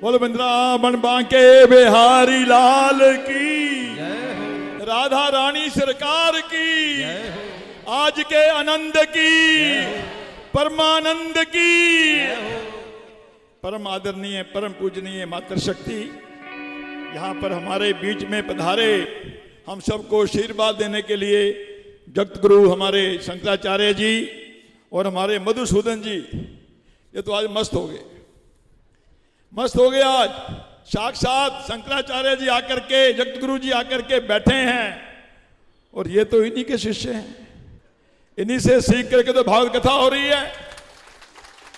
बोल वृंदावन बांके बिहारी लाल की, राधा रानी सरकार की, आज के आनंद की, परमानंद की। परम आदरणीय परम पूजनीय मातृशक्ति यहाँ पर हमारे बीच में पधारे, हम सबको आशीर्वाद देने के लिए जगत गुरु हमारे शंकराचार्य जी और हमारे मधुसूदन जी, ये तो आज मस्त हो गए, मस्त हो गए। आज साक्षात शंकराचार्य जी आकर के, जगत गुरु जी आकर के बैठे हैं और ये तो इन्हीं के शिष्य हैं, इन्हीं से सीख करके तो भागवत कथा हो रही है।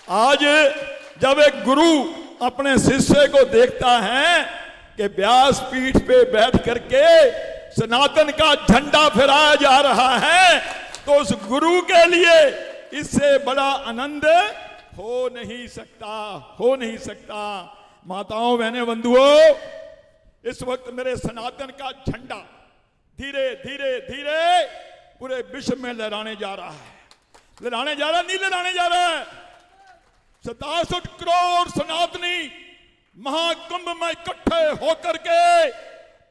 आज जब एक गुरु अपने शिष्य को देखता है कि व्यास पीठ पे बैठ करके सनातन का झंडा फहराया जा रहा है, तो उस गुरु के लिए इससे बड़ा आनंद हो नहीं सकता, हो नहीं सकता। माताओं बहनें बंधुओं, इस वक्त मेरे सनातन का झंडा धीरे धीरे धीरे पूरे विश्व में लहराने जा रहा है। लहराने जा रहा नहीं, लहराने जा रहा है। 67 करोड़ सनातनी महाकुंभ में इकट्ठे होकर के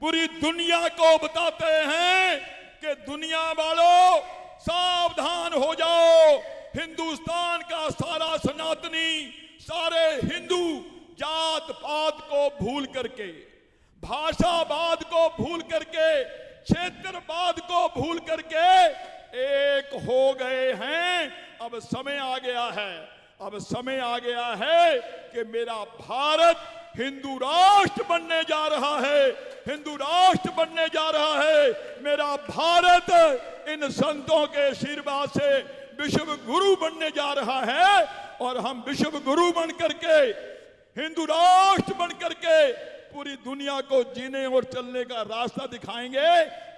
पूरी दुनिया को बताते हैं कि दुनिया वालों सावधान हो जाओ। हिंदुस्तान का सारा सनातनी, सारे हिंदू जात पात को भूल करके, भाषावाद को भूल करके, क्षेत्रवाद को भूल करके एक हो गए हैं। अब समय आ गया है, अब समय आ गया है कि मेरा भारत हिंदू राष्ट्र बनने जा रहा है, हिंदू राष्ट्र बनने जा रहा है। मेरा भारत इन संतों के आशीर्वाद से विश्व गुरु बनने जा रहा है और हम विश्व गुरु बन करके, हिंदू राष्ट्र बन करके पूरी दुनिया को जीने और चलने का रास्ता दिखाएंगे।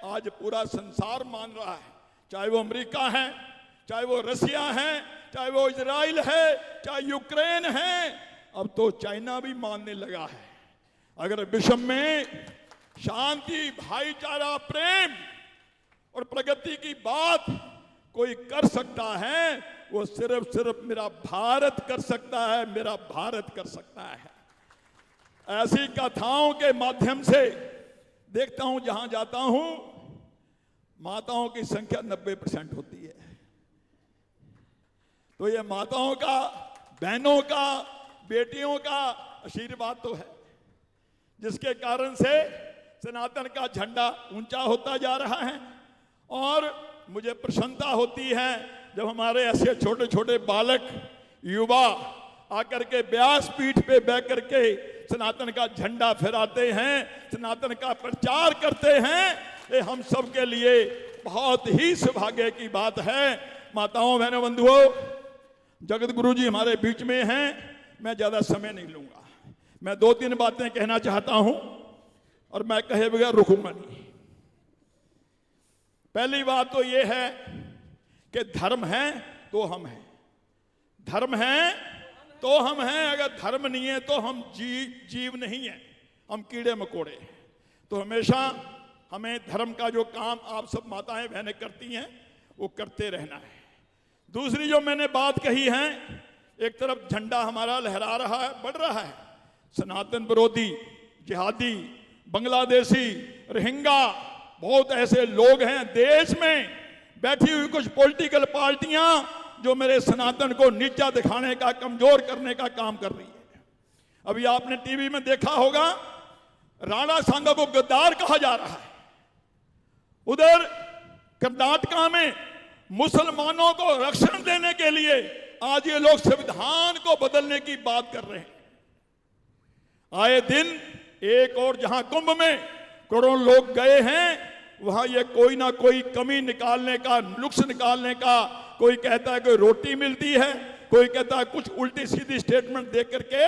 आज पूरा संसार मान रहा है, चाहे वो अमेरिका है, चाहे वो रसिया है, चाहे वो इजराइल है, चाहे यूक्रेन है, अब तो चाइना भी मानने लगा है। अगर विश्व में शांति, भाईचारा, प्रेम और प्रगति की बात कोई कर सकता है, वो सिर्फ मेरा भारत कर सकता है, मेरा भारत कर सकता है। ऐसी कथाओं के माध्यम से देखता हूं, जहां जाता हूं माताओं की संख्या 90% होती है। तो ये माताओं का, बहनों का, बेटियों का आशीर्वाद तो है, जिसके कारण से सनातन का झंडा ऊंचा होता जा रहा है। और मुझे प्रसन्नता होती है जब हमारे ऐसे छोटे छोटे बालक, युवा आकर के व्यास पीठ पे बैठ करके सनातन का झंडा फहराते हैं, सनातन का प्रचार करते हैं। ये हम सब के लिए बहुत ही सौभाग्य की बात है। माताओं बहनों बंधुओं, जगत गुरु जी हमारे बीच में हैं, मैं ज्यादा समय नहीं लूंगा। मैं 2-3 बातें कहना चाहता हूं और मैं कहे बगैर रुकूंगा नहीं। पहली बात तो यह है कि धर्म है तो हम हैं, धर्म है तो हम हैं। अगर धर्म नहीं है तो हम जीव नहीं है, हम कीड़े मकोड़े। तो हमेशा हमें धर्म का जो काम आप सब माताएं बहनें करती हैं वो करते रहना है। दूसरी जो मैंने बात कही है, एक तरफ झंडा हमारा लहरा रहा है, बढ़ रहा है। सनातन विरोधी, जिहादी, बांग्लादेशी, रोहिंग्या, बहुत ऐसे लोग हैं देश में बैठी हुई, कुछ पॉलिटिकल पार्टियां जो मेरे सनातन को नीचा दिखाने का, कमजोर करने का काम कर रही है। अभी आपने टीवी में देखा होगा, राणा सांगा को गद्दार कहा जा रहा है। उधर कर्नाटका में मुसलमानों को रक्षण देने के लिए आज ये लोग संविधान को बदलने की बात कर रहे हैं। आए दिन एक और जहां कुंभ में करोड़ों लोग गए हैं, वहां ये कोई ना कोई कमी निकालने का, नुक्स निकालने का, कोई कहता है कि रोटी मिलती है, कोई कहता है कुछ उल्टी सीधी स्टेटमेंट दे करके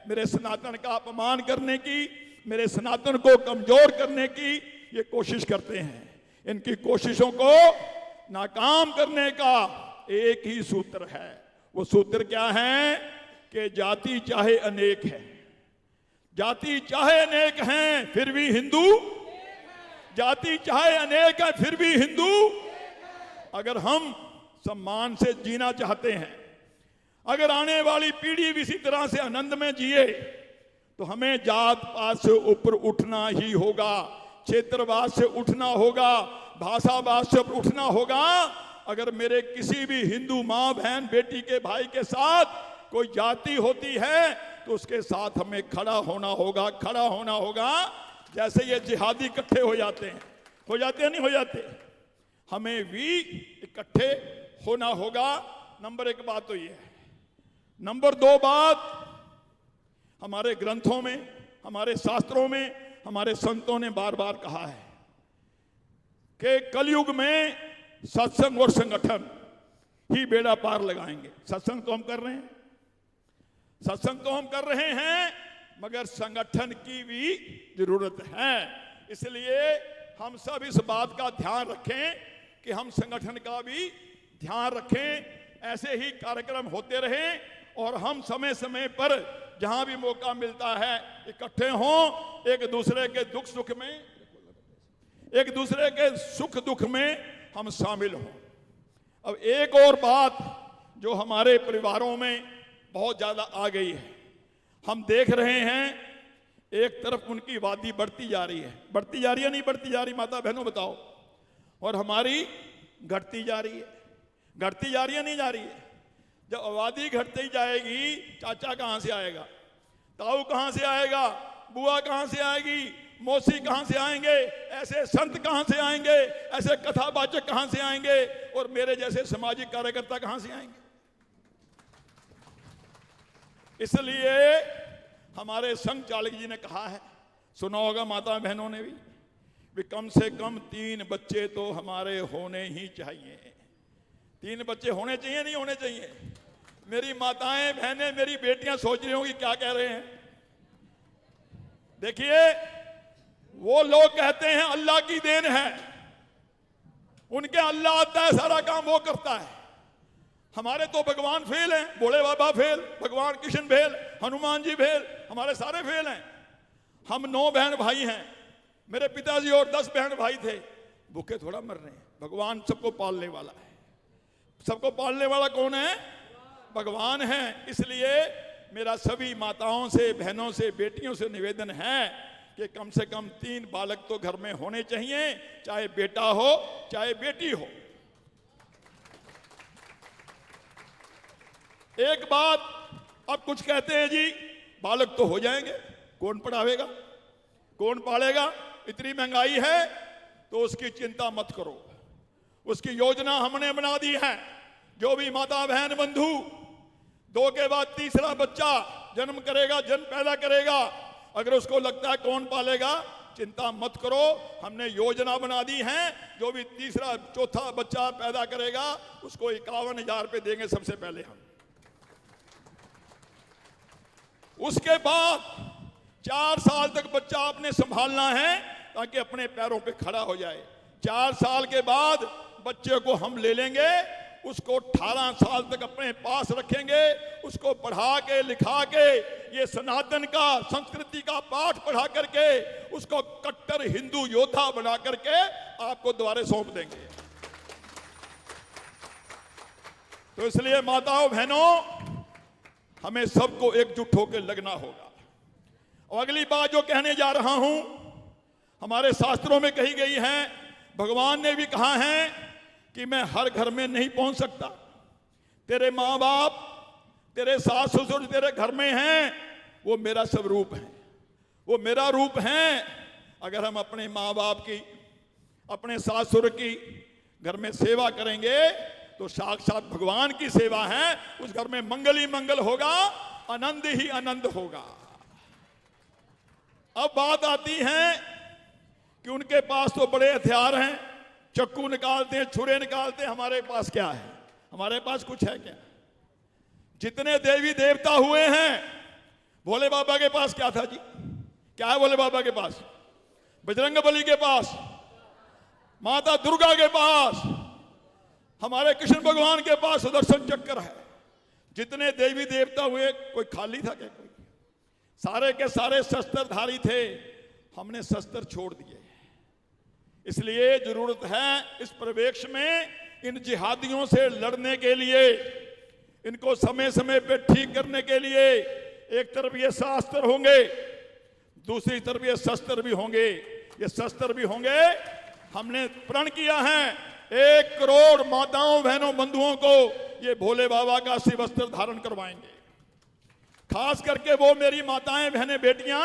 मेरे सनातन का अपमान करने की, मेरे सनातन को कमजोर करने की ये कोशिश करते हैं। इनकी कोशिशों को नाकाम करने का एक ही सूत्र है। वो सूत्र क्या है कि जाति चाहे अनेक है, जाति चाहे अनेक हैं फिर भी हिंदू, जाति चाहे अनेक है फिर भी हिंदू। अगर हम सम्मान से जीना चाहते हैं, अगर आने वाली पीढ़ी भी इसी तरह से आनंद में जिए, तो हमें जात पात से ऊपर उठना ही होगा, क्षेत्रवाद से उठना होगा, भाषावाद से उठना होगा। अगर मेरे किसी भी हिंदू माँ बहन बेटी के भाई के साथ कोई जाति होती है तो उसके साथ हमें खड़ा होना होगा, खड़ा होना होगा। जैसे ये जिहादी इकट्ठे हो जाते हैं नहीं हो जाते, हमें भी इकट्ठे होना होगा। नंबर 1 बात तो ये है। नंबर 2 बात, हमारे ग्रंथों में, हमारे शास्त्रों में, हमारे संतों ने बार बार कहा है कि कलयुग में सत्संग और संगठन ही बेड़ा पार लगाएंगे। सत्संग तो हम कर रहे हैं, सत्संग तो हम कर रहे हैं, मगर संगठन की भी जरूरत है। इसलिए हम सब इस बात का ध्यान रखें कि हम संगठन का भी ध्यान रखें। ऐसे ही कार्यक्रम होते रहें और हम समय समय पर जहां भी मौका मिलता है इकट्ठे हों, एक दूसरे के दुख सुख में, एक दूसरे के सुख दुख में हम शामिल हों। अब एक और बात जो हमारे परिवारों में बहुत ज्यादा आ गई है, हम देख रहे हैं एक तरफ उनकी वादी बढ़ती जा रही है, बढ़ती जा रही है नहीं बढ़ती जा रही, माता बहनों बताओ, और हमारी घटती जा रही है, घटती जा रही है नहीं जा रही है। जब आबादी घटती जाएगी, चाचा कहां से आएगा, ताऊ कहां से आएगा, बुआ कहां से आएगी, मौसी कहां से आएंगे, ऐसे संत कहां से आएंगे, ऐसे कथावाचक कहां से आएंगे, और मेरे जैसे सामाजिक कार्यकर्ता कहां से आएंगे। इसलिए हमारे संघ चालक जी ने कहा है, सुना होगा माता बहनों ने भी कम से कम 3 बच्चे तो हमारे होने ही चाहिए। 3 बच्चे होने चाहिए नहीं होने चाहिए। मेरी माताएं बहनें मेरी बेटियां सोच रही होंगी क्या कह रहे हैं। देखिए, वो लोग कहते हैं अल्लाह की देन है, उनके अल्लाह आता है, सारा काम वो करता है। हमारे तो भगवान फेल हैं, भोले बाबा फेल, भगवान कृष्ण फेल, हनुमान जी फेल, हमारे सारे फेल हैं। हम 9 बहन भाई हैं, मेरे पिताजी और 10 बहन भाई थे, भूखे थोड़ा मर रहे हैं। भगवान सबको पालने वाला है, सबको पालने वाला कौन है? भगवान है। इसलिए मेरा सभी माताओं से, बहनों से, बेटियों से निवेदन है कि कम से कम 3 बालक तो घर में होने चाहिए, चाहे बेटा हो चाहे बेटी हो। एक बात, अब कुछ कहते हैं जी बालक तो हो जाएंगे, कौन पढ़ावेगा, कौन पालेगा, इतनी महंगाई है तो उसकी चिंता मत करो, उसकी योजना हमने बना दी है। जो भी माता बहन बंधु 2 के बाद तीसरा बच्चा जन्म करेगा, जन्म पैदा करेगा, अगर उसको लगता है कौन पालेगा, चिंता मत करो, हमने योजना बना दी है। जो भी तीसरा चौथा बच्चा पैदा करेगा उसको 51,000 रुपये देंगे सबसे पहले हम। उसके बाद 4 साल तक बच्चा आपने संभालना है ताकि अपने पैरों पे खड़ा हो जाए। 4 साल के बाद बच्चे को हम ले लेंगे, उसको 18 साल तक अपने पास रखेंगे, उसको पढ़ा के लिखा के, ये सनातन का संस्कृति का पाठ पढ़ा करके उसको कट्टर हिंदू योद्धा बना करके आपको दोबारा सौंप देंगे। तो इसलिए माताओं बहनों, हमें सबको एकजुट होकर लगना होगा। और अगली बात जो कहने जा रहा हूं, हमारे शास्त्रों में कही गई है, भगवान ने भी कहा है कि मैं हर घर में नहीं पहुंच सकता। तेरे माँ बाप, तेरे सास ससुर तेरे घर में हैं, वो मेरा सब रूप है, वो मेरा रूप है। अगर हम अपने माँ बाप की, अपने सास ससुर की घर में सेवा करेंगे तो साक्षात भगवान की सेवा है। उस घर में मंगल ही मंगल होगा, आनंद ही आनंद होगा। अब बात आती है कि उनके पास तो बड़े हथियार हैं, चक्कू निकालते हैं, छुरे निकालते हैं, हमारे पास क्या है? हमारे पास कुछ है क्या? जितने देवी देवता हुए हैं, भोले बाबा के पास क्या था जी? क्या है भोले बाबा के पास? बजरंगबली के पास, माता दुर्गा के पास, हमारे कृष्ण भगवान के पास सुदर्शन चक्र है। जितने देवी देवता हुए, कोई खाली था क्या? कोई? सारे के सारे शस्त्रधारी थे, हमने शस्त्र छोड़ दिए। इसलिए जरूरत है इस परिवेश में इन जिहादियों से लड़ने के लिए, इनको समय समय पे ठीक करने के लिए एक तरफ ये शास्त्र होंगे, दूसरी तरफ ये शस्त्र भी होंगे। ये शस्त्र भी होंगे। हमने प्रण किया है 1 करोड़ माताओं बहनों बंधुओं को ये भोले बाबा का शिव वस्त्र धारण करवाएंगे। खास करके वो मेरी माताएं बहनें बेटियां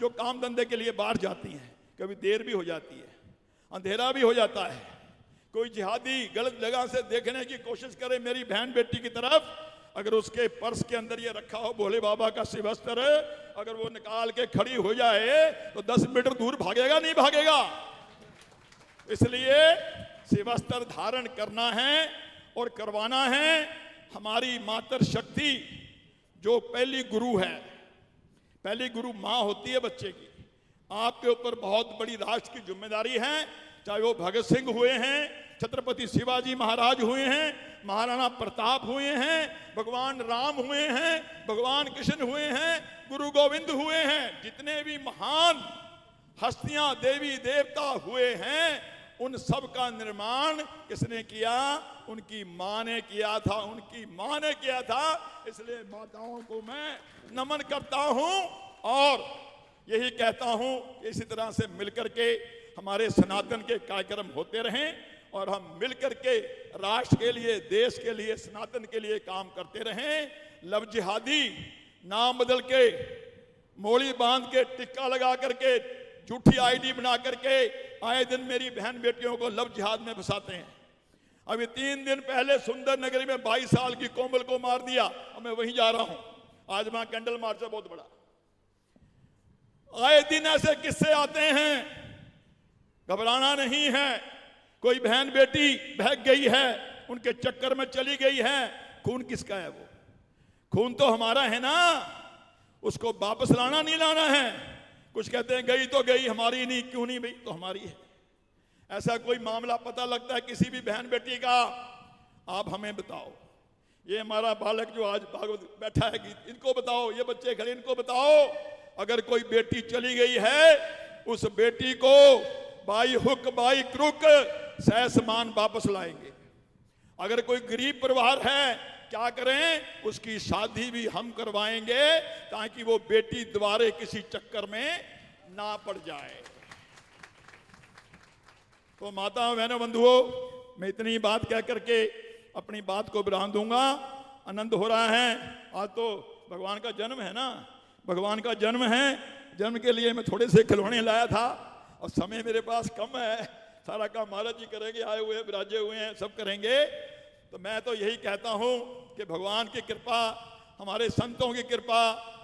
जो काम धंधे के लिए बाहर जाती हैं, कभी देर भी हो जाती है, अंधेरा भी हो जाता है, कोई जिहादी गलत जगह से देखने की कोशिश करे मेरी बहन बेटी की तरफ, अगर उसके पर्स के अंदर ये रखा हो भोले बाबा का शिव वस्त्र, अगर वो निकाल के खड़ी हो जाए तो 10 मीटर दूर भागेगा नहीं भागेगा। इसलिए शिव वस्त्र धारण करना है और करवाना है। हमारी मातृ शक्ति जो पहली गुरु है, पहली गुरु माँ होती है बच्चे की। आपके ऊपर बहुत बड़ी राष्ट्र की जिम्मेदारी है, चाहे वो भगत सिंह हुए हैं, छत्रपति शिवाजी महाराज हुए हैं, महाराणा प्रताप हुए हैं, भगवान राम हुए हैं, भगवान कृष्ण हुए हैं, गुरु गोविंद हुए हैं, जितने भी महान हस्तियां देवी देवता हुए हैं, उन सब का निर्माण किसने किया? उनकी मां ने किया था, उनकी मां ने किया था। इसलिए माताओं को मैं नमन करता हूं और यही कहता हूं कि इसी तरह से मिलकर के हमारे सनातन के कार्यक्रम होते रहें और हम मिलकर के राष्ट्र के लिए, देश के लिए, सनातन के लिए काम करते रहें। लव जिहादी नाम बदल के, मोड़ी बांध के, टिक्का लगा करके, झूठी आईडी बना करके आए दिन मेरी बहन बेटियों को लव जिहाद में फंसाते हैं। अभी 3 दिन पहले सुंदर नगरी में 22 साल की कोमल को मार दिया। अब मैं वहीं जा रहा हूं, आज वहां कैंडल मार्च है बहुत बड़ा। आए दिन ऐसे किस्से आते हैं, घबराना नहीं है। कोई बहन बेटी बहक गई है, उनके चक्कर में चली गई है, खून किसका है? वो खून तो हमारा है ना, उसको वापस लाना नहीं लाना है। कुछ कहते हैं गई तो गई, हमारी नहीं, क्यों नहीं भाई? तो हमारी है। ऐसा कोई मामला पता लगता है किसी भी बहन बेटी का, आप हमें बताओ। ये हमारा बालक जो आज भागवत बैठा है, इनको बताओ, ये बच्चे खड़े, इनको बताओ। अगर कोई बेटी चली गई है, उस बेटी को बाई हुक बाई क्रुक सह समान वापस लाएंगे। अगर कोई गरीब परिवार है, क्या करें? उसकी शादी भी हम करवाएंगे ताकि वो बेटी दोबारा किसी चक्कर में ना पड़ जाए। तो माताओं बहनों बंधुओं, मैं इतनी बात कह करके अपनी बात को विराम दूंगा। आनंद हो रहा है, आज तो भगवान का जन्म है ना, भगवान का जन्म है। जन्म के लिए मैं थोड़े से खिलौने लाया था और समय मेरे पास कम है, सारा काम महाराज जी करेंगे, आए हुए विराजे हुए हैं, सब करेंगे। तो मैं तो यही कहता हूं कि भगवान की कृपा, हमारे संतों की कृपा,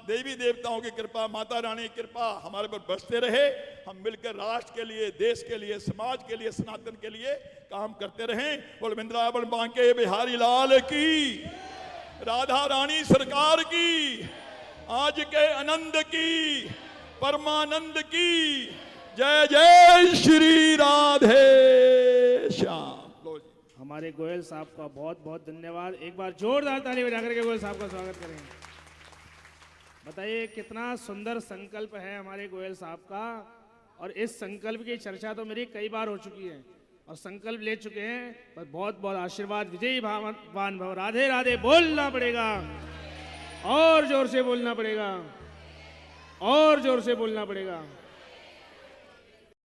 देवी देवताओं की कृपा, माता रानी की कृपा हमारे पर बरसते रहे। हम मिलकर राष्ट्र के लिए, देश के लिए, समाज के लिए, सनातन के लिए काम करते रहें। बोल वृंदावन बांके बिहारी लाल की, राधा रानी सरकार की, आज के आनंद की, परमानंद की जय जय श्री राधे श्याम। हमारे गोयल साहब का बहुत बहुत धन्यवाद। एक बार जोरदार ताली बजा करके गोयल साहब का स्वागत करेंगे। बताइए कितना सुंदर संकल्प है हमारे गोयल साहब का, और इस संकल्प की चर्चा तो मेरी कई बार हो चुकी है और संकल्प ले चुके हैं। बस बहुत बहुत आशीर्वाद, विजयी भावान भव। राधे राधे बोलना पड़ेगा, और जोर से बोलना पड़ेगा, और जोर से बोलना पड़ेगा।